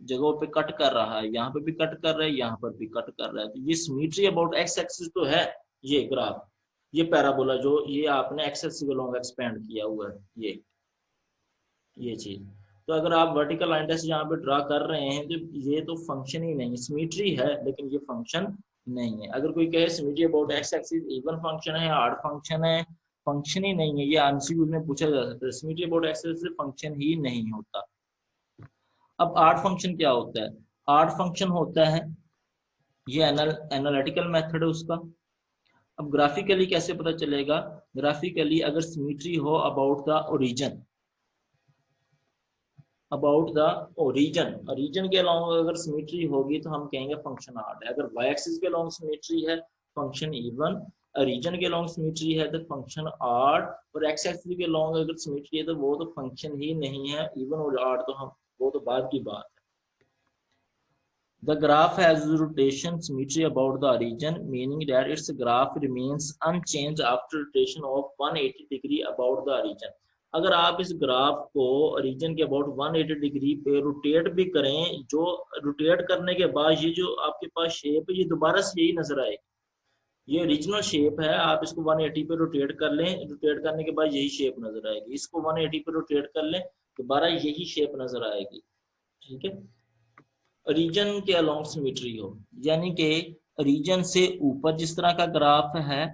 जगहों पे कट कर रहा है, यहाँ पे भी कट कर रहा है, यहाँ पर भी कट कर रहा है। तो ये सिमेट्री अबाउट एक्स एक्सिस तो है ये ग्राफ, ये पैराबोला जो ये आपने एक्स एक्सिस के लॉन्ग एक्सपेंड किया हुआ है ये चीज। तो अगर आप वर्टिकल लाइन टेस्ट यहाँ पे ड्रा कर रहे हैं तो ये तो फंक्शन ही नहीं, सिमेट्री है लेकिन ये फंक्शन नहीं है। अगर कोई कहे symmetry about x axis even function है, ऑड फंक्शन है, फंक्शन ही नहीं है, ये एमसीक्यू में पूछा जा सकता है। Symmetry about x axis function ही नहीं होता। अब ऑड फंक्शन क्या होता है? ऑड फंक्शन होता है ये एनालिटिकल मेथड है उसका। अब ग्राफिकली कैसे पता चलेगा? ग्राफिकली अगर सिमेट्री हो about the origin, about the origin के अलोंग अगर सिमेट्री होगी तो हम कहेंगे फंक्शन ऑड है। अगर वाई एक्सिस के अलोंग सिमेट्री है फंक्शन इवन, रीजन के अलोंग सिमेट्री है तो फंक्शन ऑड, और एक्स एक्सिस के अलोंग अगर सिमेट्री है तो वो तो फंक्शन ही नहीं है। इवन और ऑड तो हम वो तो बाद की बात है। The graph has rotation symmetry about the origin, meaning that its graph remains unchanged after rotation of 180 degree about the origin. अगर आप इस ग्राफ को ओरिजिन के अबाउट 180 डिग्री पे रोटेट भी करें, जो रोटेट करने के बाद ये जो आपके पास शेप है ये दोबारा से यही नजर आएगी। ये ओरिजिनल शेप है, आप इसको 180 पे रोटेट कर लें, रोटेट करने के बाद यही शेप नजर आएगी। इसको 180 पे रोटेट कर लें, दोबारा यही शेप नजर आएगी। ठीक है, रीजन के अलोंग सिमेट्री हो, यानी कि रीजन से ऊपर जिस तरह का ग्राफ है,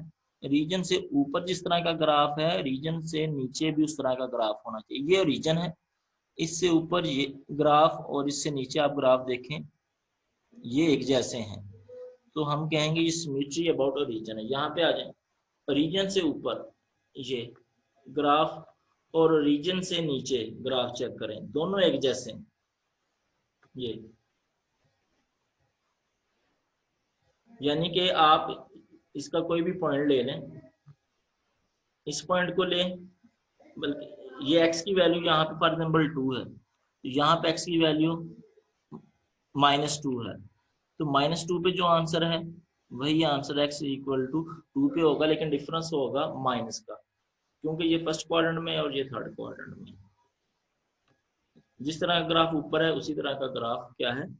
रीजन से ऊपर जिस तरह का ग्राफ है रीजन से नीचे भी उस तरह का ग्राफ होना चाहिए। ये रीजन है, इससे ऊपर ये ग्राफ और इससे नीचे आप ग्राफ देखें ये एक जैसे हैं, तो हम कहेंगे ये सिमेट्री अबाउट रीजन है। यहाँ पे आ जाए, रीजन से ऊपर ये ग्राफ और रीजन से नीचे ग्राफ चेक करें, दोनों एक जैसे हैं। ये यानी कि आप इसका कोई भी पॉइंट ले लें, इस पॉइंट को लें, बल्कि ये x की वैल्यू यहाँ पे फॉर एग्जाम्पल 2 है, तो यहाँ पे x की वैल्यू -2 है, तो -2 पे जो आंसर है वही आंसर x इक्वल टू 2 पे होगा, लेकिन डिफरेंस होगा माइनस का, क्योंकि ये फर्स्ट क्वाड्रेंट में और ये थर्ड क्वाड्रेंट में। जिस तरह का ग्राफ ऊपर है उसी तरह का ग्राफ क्या है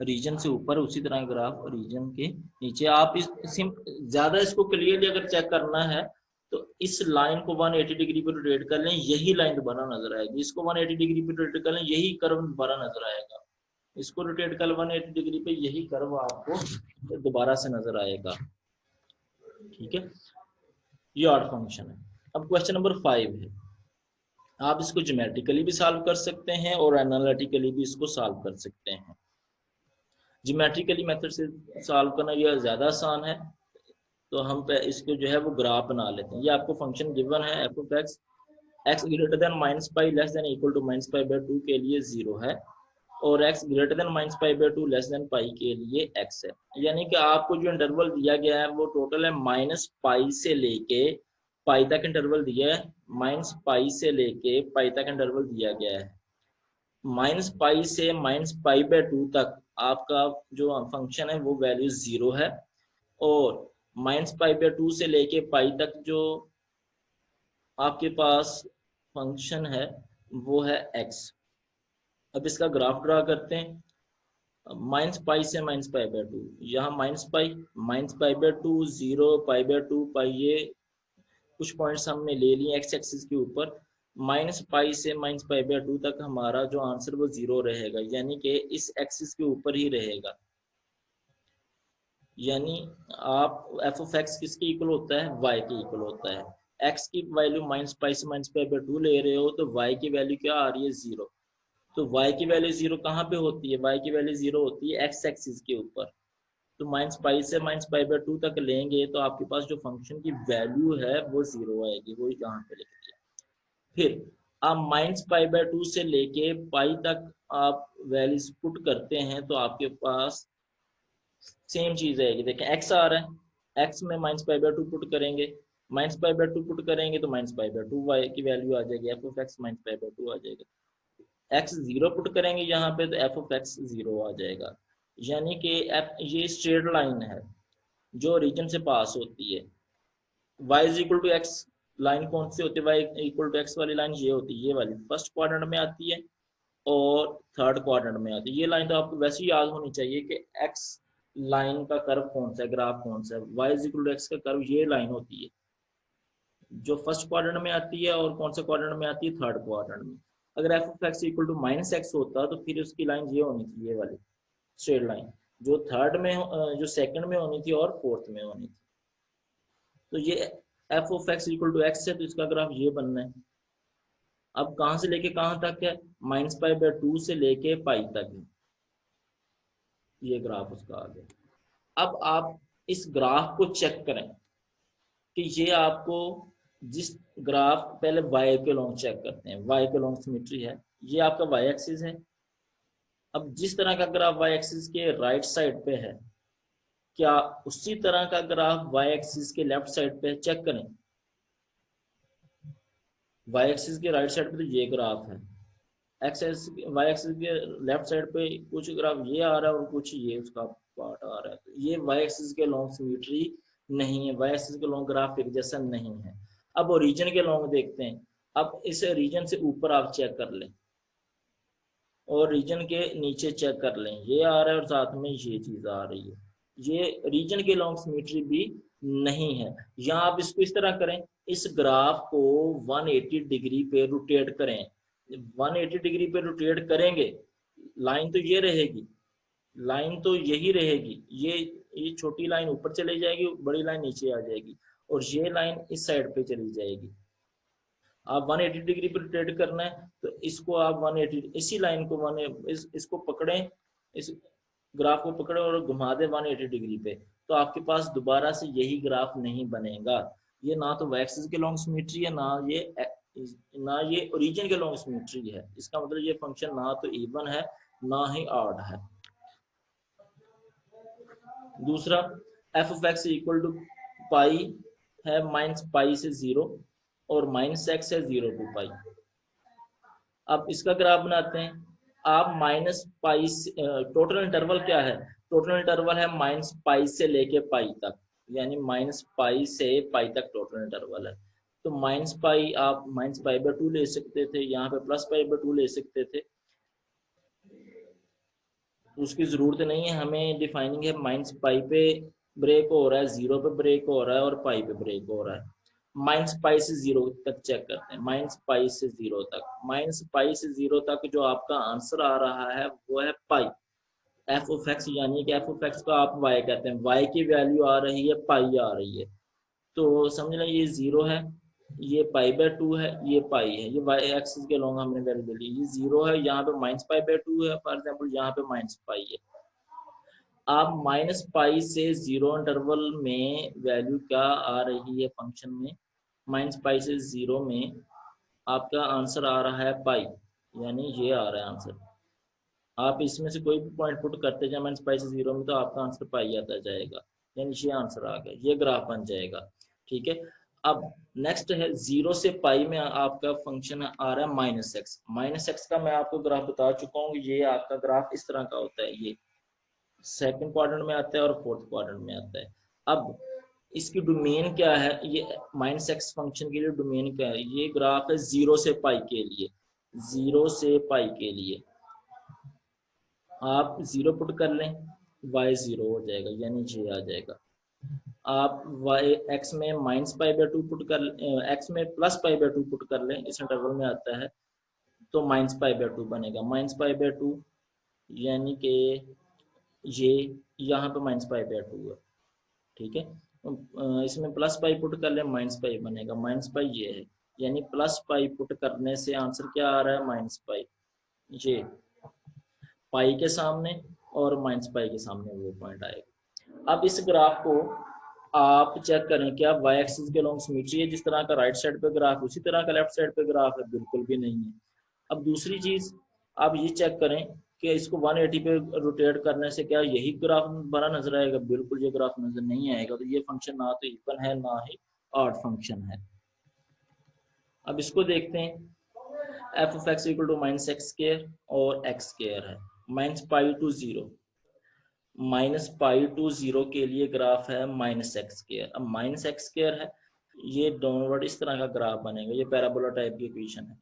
रीजन से ऊपर, उसी तरह ग्राफ रीजन के नीचे। आप इस ज्यादा इसको क्लियरली अगर चेक करना है तो इस लाइन को 180 डिग्री पे रोटेट कर लें, यही लाइन दोबारा नजर आएगी। इसको 180 डिग्री पे रोटेट कर लें, यही कर्व दोबारा नजर आएगा। इसको रोटेट कर 180 डिग्री पे, यही कर्व आपको दोबारा से नजर आएगा। ठीक है, ये ऑड फंक्शन है। अब क्वेश्चन नंबर 5 है, आप इसको ज्योमेट्रिकली भी सॉल्व कर सकते हैं और एनालिटिकली भी इसको सॉल्व कर सकते हैं। ज्योमेट्रिकली मेथड से सॉल्व करना यह ज्यादा आसान है, तो हम इसके जो है वो ग्राफ बना लेते हैं। ये आपको फंक्शन गिवन है f of x, x greater than minus pi less than equal to minus pi by 2 के लिए 0 है, और x greater than minus pi by 2 less than pi के लिए x है। यानी कि आपको जो इंटरवल दिया गया है वो टोटल है माइनस पाई से लेके पाई तक इंटरवल दिया है, माइनस पाई से लेके पाई तक इंटरवल दिया गया है। माइनस पाई से माइनस पाई बाई 2 तक आपका जो फंक्शन है वो वैल्यू 0 है, और माइनस पाई बाई 2 से लेके पाई तक जो आपके पास फंक्शन है वो है x। अब इसका ग्राफ ड्रा करते हैं। माइनस पाई से माइनस पाई बाई 2, यहाँ minus pi by 2, 0, pi by 2, पाई, ये कुछ पॉइंट्स हमने ले लिए एक्स एक्सिस के ऊपर। माइनस पाई से माइनस पाई बाई 2 तक हमारा जो आंसर वो 0 रहेगा, यानी कि इस एक्सिस के ऊपर ही रहेगा। यानी आप एफ ऑफ एक्स किसके इक्वल होता है, वाई के इक्वल होता है। एक्स की वैल्यू माइनस पाई से माइनस पाई बाई 2 ले रहे हो तो वाई की वैल्यू क्या आ रही है, 0। तो y की वैल्यू 0 कहाँ पे होती है, y की वैल्यू 0 होती है x एक्सिस के ऊपर। तो माइनस पाई से माइनस पाई बाई 2 तक लेंगे तो आपके पास जो फंक्शन की वैल्यू है वो 0 आएगी, वो यहाँ पे लिख दिया। फिर आप माइनस पाई बाई 2 से लेके पाई तक आप वैल्यूज पुट करते हैं तो आपके पास सेम चीज आएगी। देखें x आ रहा है, x में माइनस पाई बाई 2 पुट करेंगे, माइनस पाई बाई 2 पुट करेंगे तो माइनस पाई बाई 2 y की वैल्यू आ जाएगी, F of x minus pi by 2 आ जाएगा। x 0 पुट करेंगे यहाँ पे तो एफ ऑफ एक्स 0 आ जाएगा। यानी कि ये स्ट्रेट लाइन है जो रीजन से पास होती है। y is equal to x line कौन सी होती है, y इक्वल टू एक्स वाली लाइन ये होती है, ये वाली फर्स्ट क्वाड्रेंट में आती है और थर्ड क्वाड्रेंट में आती है। ये लाइन तो आपको वैसे ही याद होनी चाहिए कि x लाइन का कर्व कौन सा है, ग्राफ कौन सा है। y is equal to x का कर्व ये लाइन होती है जो फर्स्ट क्वाड्रेंट में आती है, और कौन सा क्वाड्रेंट में आती है, थर्ड क्वाड्रेंट में। अगर f of x equal to minus x होता तो फिर उसकी लाइन ये होनी थी, ये वाली स्ट्रेट लाइन जो थर्ड में जो सेकंड में होनी थी और फोर्थ में होनी थी। तो ये f of x equal to x है तो इसका ग्राफ ये बनना है। अब कहां से लेके कहां तक है, माइनस पाई बाई 2 से लेके पाई तक है, ये ग्राफ उसका आ गया। अब आप इस ग्राफ को चेक करें कि ये आपको जिस ग्राफ, पहले y के लॉन्ग चेक करते हैं, y के लॉन्ग सिमेट्री है, ये आपका y एक्सिस है। अब जिस तरह का ग्राफ y एक्सिस के राइट साइड पे है, क्या उसी तरह का ग्राफ y एक्सिस के लेफ्ट साइड पे है, चेक करें। y एक्सिस के राइट साइड पे तो ये ग्राफ है, y एक्सिस के लेफ्ट साइड पे कुछ ग्राफ ये आ रहा है और कुछ ये उसका पार्ट आ रहा है। तो ये y एक्सिस के लॉन्ग सिमेट्री नहीं है, y एक्सिस के लॉन्ग ग्राफ एक जैसा नहीं है। अब ओरिजिन के लॉन्ग देखते हैं। अब इस रीजन से ऊपर आप चेक कर लें और रीजन के नीचे चेक कर लें, ये आ रहा है और साथ में ये चीज आ रही है, ये रीजन के लॉन्ग सिमेट्री भी नहीं है। यहाँ आप इसको इस तरह करें, इस ग्राफ को 180 डिग्री पे रोटेट करें। 180 डिग्री पे रोटेट करेंगे, लाइन तो ये रहेगी, लाइन तो यही रहेगी, ये छोटी लाइन ऊपर चली जाएगी, बड़ी लाइन नीचे आ जाएगी, और ये लाइन इस साइड पे चली जाएगी। आप 180 डिग्री पे रोटेट करना है तो इसको आप 180, इसी लाइन को इसको पकड़ें, इस ग्राफ को पकड़े और घुमा दे 180 डिग्री पे, तो आपके पास दोबारा से यही ग्राफ नहीं बनेगा। ये ना तो एक्सिस के लॉन्ग सिमेट्री है, ना ये ओरिजिन के लॉन्ग सिमेट्री है। इसका मतलब ये फंक्शन ना तो इवन है ना ही ऑड है। दूसरा, f of x equal to pi है माइनस पाई से 0 और माइनस एक्स है 0 टू पाई। अब इसका ग्राफ बनाते हैं। आप माइनस पाई, टोटल इंटरवल क्या है, टोटल इंटरवल है माइनस पाई से लेके पाई तक, यानी माइनस पाई से पाई तक टोटल इंटरवल है। तो माइनस पाई आप माइनस पाई बाई 2 ले सकते थे, यहाँ पे प्लस पाई बाई 2 ले सकते थे, उसकी जरूरत नहीं है। हमें डिफाइनिंग है माइनस पाई पे ब्रेक हो रहा है, 0 पे ब्रेक हो रहा है और पाई पे ब्रेक हो रहा है। माइनस पाई से 0 तक चेक करते हैं, माइनस पाई से 0 तक, माइनस पाई से 0 तक जो आपका आंसर आ रहा है वो है पाई, एफ ऑफ एक्स, यानी कि एफ ऑफ एक्स को आप वाई कहते हैं, वाई की वैल्यू आ रही है पाई आ रही है। तो समझ लें ये 0 है, ये पाई बाय 2 है, ये पाई है, ये वाई एक्सिस के लॉन्ग हमने वैल्यू ले ली, ये 0 है, यहाँ पे माइनस पाई बाय 2 है फॉर एग्जाम्पल, यहाँ पे माइनस पाई है। आप माइनस पाई से 0 इंटरवल में वैल्यू क्या आ रही है फंक्शन में, माइनस पाई से 0 में आपका आंसर आ रहा है पाई, यानी ये आ रहा है आंसर। आप इसमें से कोई भी पॉइंट पुट करते जाए माइनस पाई से 0 में तो आपका आंसर पाई आता जाएगा, यानी ये आंसर आ गया, ये ग्राफ बन जाएगा। ठीक है, अब नेक्स्ट है 0 से पाई में आपका फंक्शन आ रहा है माइनस एक्स। माइनस एक्स का मैं आपको ग्राफ बता चुका हूँ, ये आपका ग्राफ इस तरह का होता है, ये सेकंड क्वाड्रेंट में आता है और फोर्थ क्वाड्रेंट में आता है। अब इसकी डोमेन क्या है, ये माइनस एक्स फंक्शन के लिए डोमेन क्या है, ये ग्राफ है 0 से पाई के लिए, 0 से पाई के लिए आप 0 पुट कर लें, y 0 हो जाएगा, यानी ये आ जाएगा। आप y x में माइनस पाई बाई 2 पुट कर, x में प्लस पाई बाई 2 पुट कर लें, इस इंटरवल में आता है तो माइनस पाई बाई 2 बनेगा। माइनस पाई बाई 2 यानी कि ये यहाँ पे माइनस पाई बाई 2 है। ठीक है, इसमें प्लस पाई पुट कर ले, माइनस पाई बनेगा। माइनस पाई ये है, यानी प्लस पाई पुट करने से आंसर क्या आ रहा है, माइनस पाई। ये पाई के सामने और माइनस पाई के सामने वो पॉइंट आएगा। अब इस ग्राफ को आप चेक करें, क्या y एक्सिस के लॉन्ग सिमेट्री है, जिस तरह का राइट साइड पे ग्राफ उसी तरह का लेफ्ट साइड पे ग्राफ है, बिल्कुल भी नहीं है। अब दूसरी चीज आप ये चेक करें कि इसको 180 पे रोटेट करने से क्या यही ग्राफ बना नजर आएगा, बिल्कुल ये ग्राफ नजर नहीं आएगा। तो ये फंक्शन ना तो इवन है ना ही ऑड फंक्शन है। अब इसको देखते हैं, f of x equal to minus x square और एक्स स्क्वायर है, minus pi to 0, minus pi to 0 के लिए ग्राफ है माइनस एक्स स्क्वायर। अब माइनस एक्स स्क्वायर है, ये डाउनवर्ड इस तरह का ग्राफ बनेगा, ये पैराबोला टाइप की इक्वेशन है।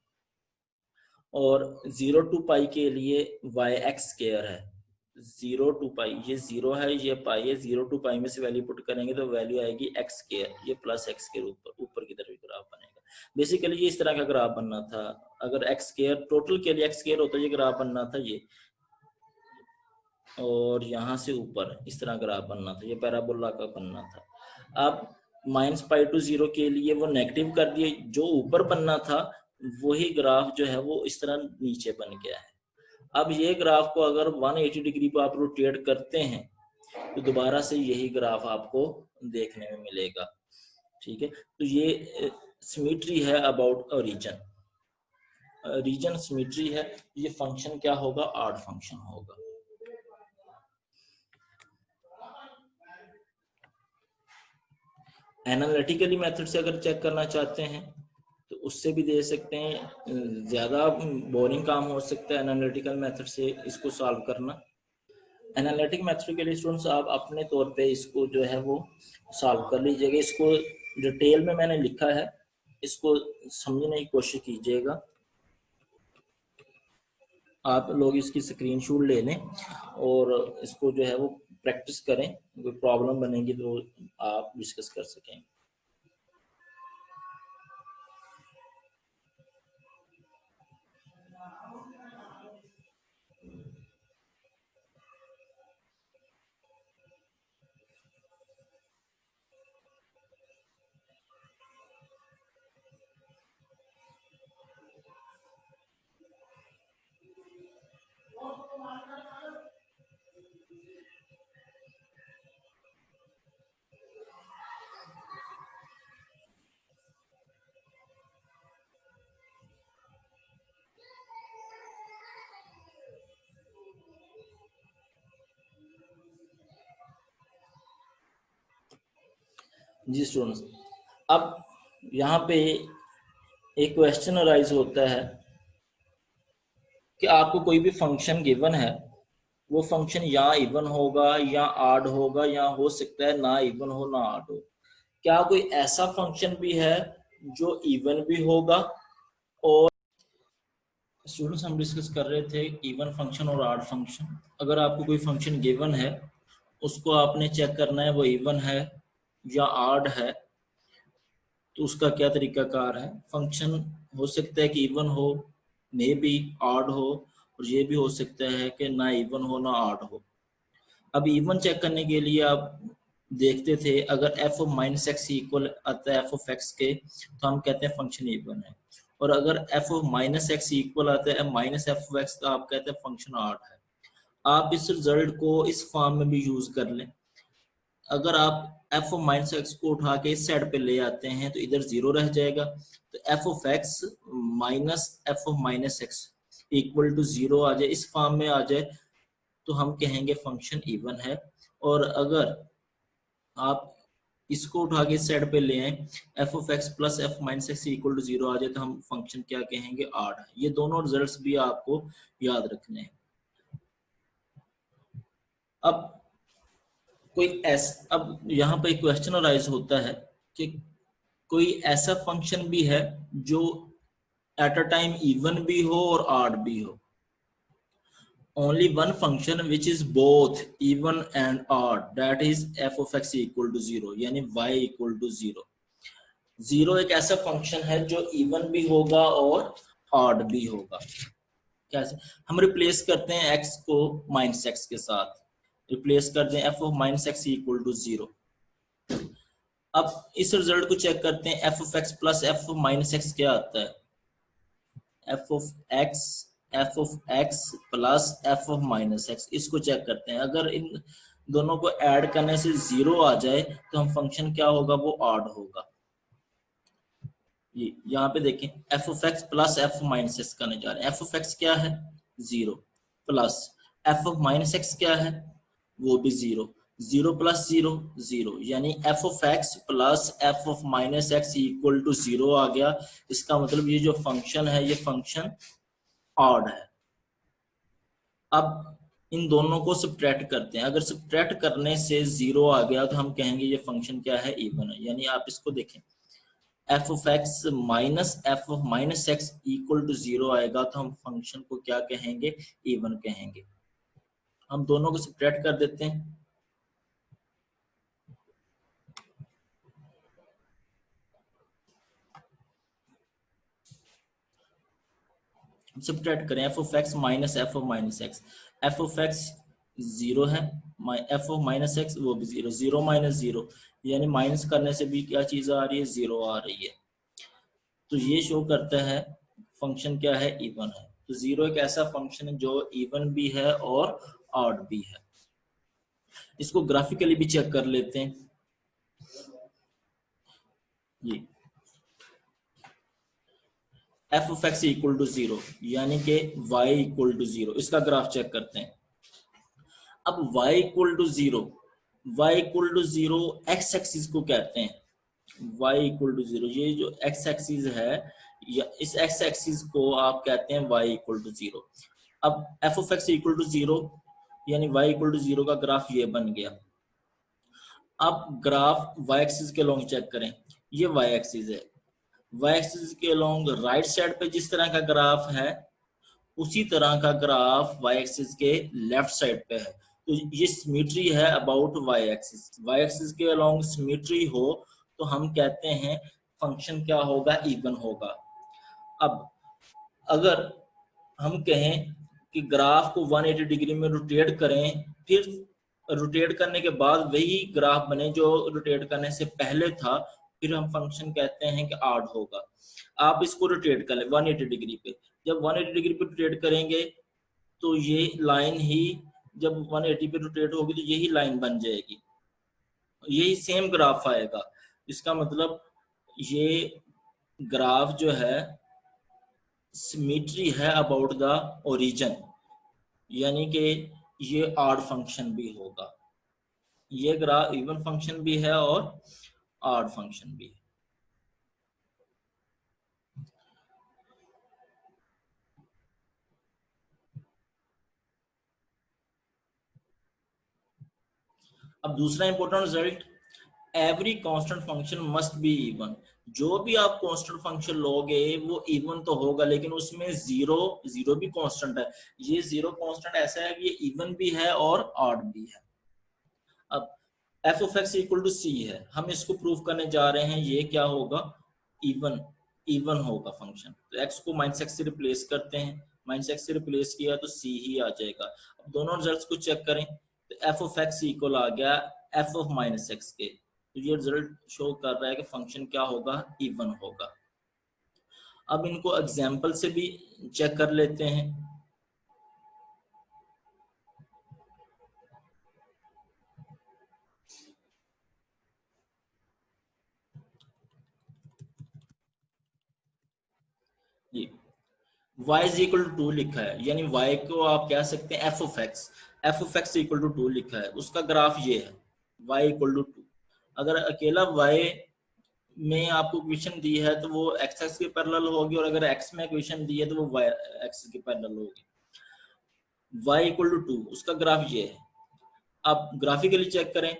और 0 टू पाई के लिए वाई एक्स स्क्वायर है, 0 टू पाई, ये 0 है ये पाई है, 0 टू पाई में से वैल्यू पुट करेंगे तो वैल्यू आएगी एक्स स्क्वायर, ये प्लस एक्स के ऊपर की तरफ ग्राफ बनेगा। बेसिकली ये इस तरह का ग्राफ बनना था, अगर एक्स स्क्वायर टोटल के लिए एक्स स्क्वायर होता ये ग्राफ बनना था ये, और यहाँ से ऊपर इस तरह ग्राफ बनना था, ये पैराबोला का बनना था। अब माइनस पाई टू 0 के लिए वो नेगेटिव कर दिए, जो ऊपर बनना था वही ग्राफ जो है वो इस तरह नीचे बन गया है। अब ये ग्राफ को अगर 180 डिग्री पर आप रोटेट करते हैं तो दोबारा से यही ग्राफ आपको देखने में मिलेगा। ठीक है, तो ये सिमेट्री है अबाउट रीजन, रीजन सिमेट्री है। ये फंक्शन क्या होगा, ऑड फंक्शन होगा। एनालिटिकली मेथड से अगर चेक करना चाहते हैं तो उससे भी दे सकते हैं, ज्यादा बोरिंग काम हो सकता है एनालिटिकल मेथड से इसको सॉल्व करना। एनालिटिक मेथड के लिए स्टूडेंट्स आप अपने तौर पे इसको जो है वो सॉल्व कर लीजिएगा, इसको डिटेल में मैंने लिखा है, इसको समझने की कोशिश कीजिएगा। आप लोग इसकी स्क्रीनशॉट ले लें और इसको जो है वो प्रैक्टिस करें, कोई प्रॉब्लम बनेगी तो आप डिस्कस कर सकें। जी स्टूडेंट्स, अब यहाँ पे एक क्वेश्चन अराइज होता है कि आपको कोई भी फंक्शन गिवन है, वो फंक्शन या इवन होगा या ऑड होगा, या हो सकता है ना इवन हो ना ऑड हो। क्या कोई ऐसा फंक्शन भी है जो इवन भी होगा? और स्टूडेंट्स हम डिस्कस कर रहे थे इवन फंक्शन और ऑड फंक्शन। अगर आपको कोई फंक्शन गिवन है, उसको आपने चेक करना है वो इवन है या ऑड है, तो उसका क्या तरीकाकार है। फंक्शन हो सकता है कि इवन हो, मे बी ऑड हो, और ये भी हो सकता है कि ना इवन हो ना ऑड हो। अब इवन चेक करने के लिए आप देखते थे, अगर f of minus x equal आता है एफ ऑफ एक्स के, तो हम कहते हैं फंक्शन इवन है। और अगर f of minus x equal आता है माइनस एफ ऑफ एक्स, तो आप कहते हैं फंक्शन ऑड है। आप इस रिजल्ट को इस फॉर्म में भी यूज कर लें। अगर आप एफ ऑफ माइनस एक्स को उठा के इस साइड पे ले आते हैं तो इधर जीरो रह जाएगा, तो f of x minus f of minus x equal to zero आ जाए, इस फॉर्म में आ जाए, तो हम कहेंगे फंक्शन इवन है। और अगर आप इसको उठा के इस साइड पे ले आए, f of x plus f minus x equal to zero आ जाए, तो हम फंक्शन क्या कहेंगे, आड है। ये दोनों रिजल्ट्स भी आपको याद रखने हैं। अब यहाँ पे एक क्वेश्चन अराइज होता है कि कोई ऐसा फंक्शन भी है जो एट अ टाइम इवन भी हो और ऑड भी हो। Only one function which is both even and odd, that is f of x equal to 0, यानी y equal to 0। 0 एक ऐसा फंक्शन है जो इवन भी होगा और ऑड भी होगा। कैसे? हम रिप्लेस करते हैं x को माइनस एक्स के साथ, रिप्लेस कर दें f of minus x equal to 0। अब इस रिजल्ट को चेक करते हैं, f of x plus f of minus x क्या आता है, f of x plus f of minus x, इसको चेक करते हैं। अगर इन दोनों को ऐड करने से जीरो आ जाए तो हम फंक्शन क्या होगा, वो ऑड होगा। ये यहाँ पे देखें, f of x plus f of minus x करने जा रहे हैं। f of x क्या है, zero, plus f of minus x क्या है, वो भी zero, zero plus zero zero, यानी f of x plus f of minus x equal to zero आ गया। इसका मतलब ये जो फंक्शन है, ये फंक्शन ऑड है। अब इन दोनों को सब्ट्रैक्ट करते हैं, अगर सब्ट्रैक्ट करने से जीरो आ गया तो हम कहेंगे ये फंक्शन क्या है, इवन है। यानी आप इसको देखें, f of x minus f of minus x equal to zero आएगा तो हम फंक्शन को क्या कहेंगे, इवन कहेंगे। हम दोनों को सब्ट्रैक्ट कर देते हैं, सब्ट्रैक्ट करें, f of x minus f of minus x, f of x zero है, f of माइनस एक्स वो भी जीरो, जीरो माइनस जीरो, यानी माइनस करने से भी क्या चीज आ रही है, जीरो आ रही है। तो ये शो करता है फंक्शन क्या है, इवन है। तो जीरो एक ऐसा फंक्शन है जो इवन भी है और ऑड भी है। इसको ग्राफिकली भी चेक कर लेते हैं। ये f of x equal to zero, यानी कि y इक्वल टू जीरो, इसका ग्राफ चेक करते हैं। अब y equal to zero, y equal to zero x axis को कहते हैं, y इक्वल टू जीरो, ये जो x एक्सिस है, या इस x एक्सिस को आप कहते हैं y इक्वल टू जीरो। अब f of x equal to zero यानी y इक्वल टू जीरो का ग्राफ ये बन गया। अब ग्राफ y एक्सिस के लॉन्ग चेक करें, ये y एक्सिस है, y एक्सिस के लॉन्ग राइट साइड पे जिस तरह का ग्राफ है उसी तरह का ग्राफ y एक्सिस के लेफ्ट साइड पे है। तो ये सिमेट्री है about y axis. y axis के अलोंग सिमेट्री हो तो हम कहते हैं फंक्शन क्या होगा, इवन होगा। अब अगर हम कहें कि ग्राफ को 180 डिग्री में रोटेट करें, फिर रोटेट करने के बाद वही ग्राफ बने जो रोटेट करने से पहले था, फिर हम फंक्शन कहते हैं कि ऑड होगा। आप इसको रोटेट कर लें 180 डिग्री पे, जब 180 डिग्री पे रोटेट करेंगे तो ये लाइन ही जब 180 पे रोटेट होगी तो यही लाइन बन जाएगी, यही सेम ग्राफ आएगा। इसका मतलब ये ग्राफ जो है सिमेट्री है अबाउट द ओरिजिन, यानी कि ये ऑड फंक्शन भी होगा। ये ग्राफ इवन फंक्शन भी है और ऑड फंक्शन भी है। अब दूसरा important result, every constant function must be even. जो भी आप कांस्टेंट फंक्शन लोगे वो इवन तो होगा, लेकिन उसमें जीरो, जीरो भी कांस्टेंट है। ये जीरो कांस्टेंट ऐसा है कि ये इवन भी है और ऑड भी है। अब f of x equal to c है, हम इसको प्रूव करने जा रहे हैं, ये क्या होगा, इवन, इवन होगा फंक्शन। तो x को माइनस एक्स से रिप्लेस करते हैं, माइनस एक्स से रिप्लेस किया तो c ही आ जाएगा। अब दोनों रिजल्ट्स को चेक करें तो f of x इक्वल आ गया f of माइनस एक्स के, तो ये रिजल्ट शो कर रहा है कि फंक्शन क्या होगा, इवन होगा। अब इनको एग्जाम्पल से भी चेक कर लेते हैं। y इज इक्वल टू 2 लिखा है, यानी y को आप कह सकते हैं f of x equal to 2 लिखा है, उसका ग्राफ ये है y इक्वल टू 2। अगर अकेला y में आपको इक्वेशन दी है तो वो x एक्स के पैरेलल होगी, और अगर x में इक्वेशन दी है तो वो y एक्स के पैरेलल होगी। y इक्वल टू 2 उसका ग्राफ ये है। आप ग्राफिकली चेक करें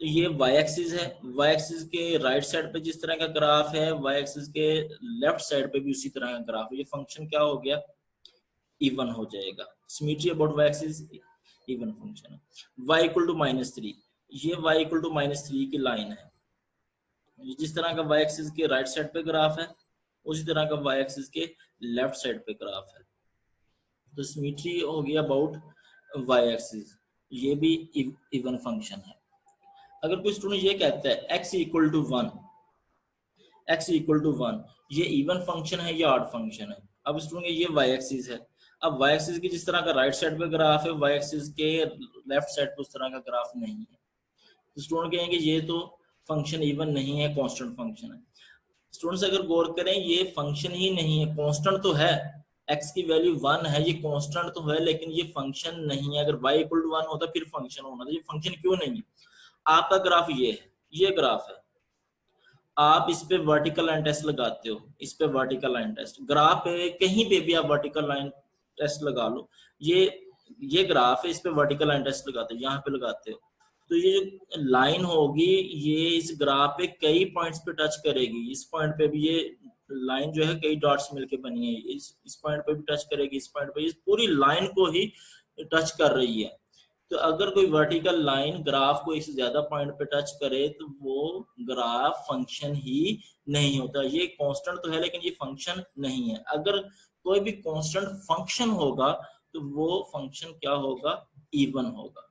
तो ये y एक्सिस है, y एक्सिस के राइट साइड पे जिस तरह का ग्राफ है, y एक्सिस के लेफ्ट साइड पे भी उसी तरह का ग्राफ है। ये फंक्शन क्या हो गया, इवन हो जाएगा। Symmetry about y axis even function है। y इक्वल टू -3, ये y इक्वल टू -3 की लाइन है। जिस तरह का y एक्सिस के राइट साइड पे ग्राफ है उसी तरह का y एक्सिस के लेफ्ट साइड पे ग्राफ है। तो सिमेट्री हो गया अबाउट y एक्सिस, ये भी इवन फंक्शन है। अगर कोई स्टूडेंट ये कहता है x equal to 1, x equal to 1, ये इवन फंक्शन है या ऑड फंक्शन है। अब स्टूडेंट ये y एक्सिस है, अब y एक्सिस की जिस तरह का राइट साइड पे ग्राफ है, y एक्सिस के लेफ्ट साइड पे उस तरह का ग्राफ नहीं है। तो स्टूडेंट कहेंगे ये तो फंक्शन इवन नहीं है, कांस्टेंट फंक्शन है। स्टूडेंट्स अगर गौर करें ये फंक्शन ही नहीं है, कांस्टेंट तो है, x की वैल्यू 1 है, ये कांस्टेंट तो है लेकिन ये फंक्शन नहीं है। अगर y इक्वल टू 1 होता फिर फंक्शन होना था, ये फंक्शन क्यों नहीं है। आपका ग्राफ ये है, ये ग्राफ है, आप इस पे वर्टिकल लाइन टेस्ट लगाते हो, इस पे वर्टिकल लाइन टेस्ट, ग्राफ पे कहीं पे भी आप वर्टिकल लाइन टेस्ट लगा लो, ये ग्राफ है, इस पे वर्टिकल लाइन टेस्ट लगाते हो, यहाँ पे लगाते हो, तो ये जो लाइन होगी ये इस ग्राफ पे कई पॉइंट्स पे टच करेगी। इस पॉइंट पे भी ये लाइन जो है कई डॉट्स मिलके बनी है, इस पॉइंट पे भी टच करेगी, इस पॉइंट पे, इस पूरी लाइन को ही टच कर रही है। तो अगर कोई वर्टिकल लाइन ग्राफ को एक से ज्यादा पॉइंट पे टच करे तो वो ग्राफ फंक्शन ही नहीं होता। ये कांस्टेंट तो है लेकिन ये फंक्शन नहीं है। अगर कोई भी कांस्टेंट फंक्शन होगा तो वो फंक्शन क्या होगा, इवन होगा।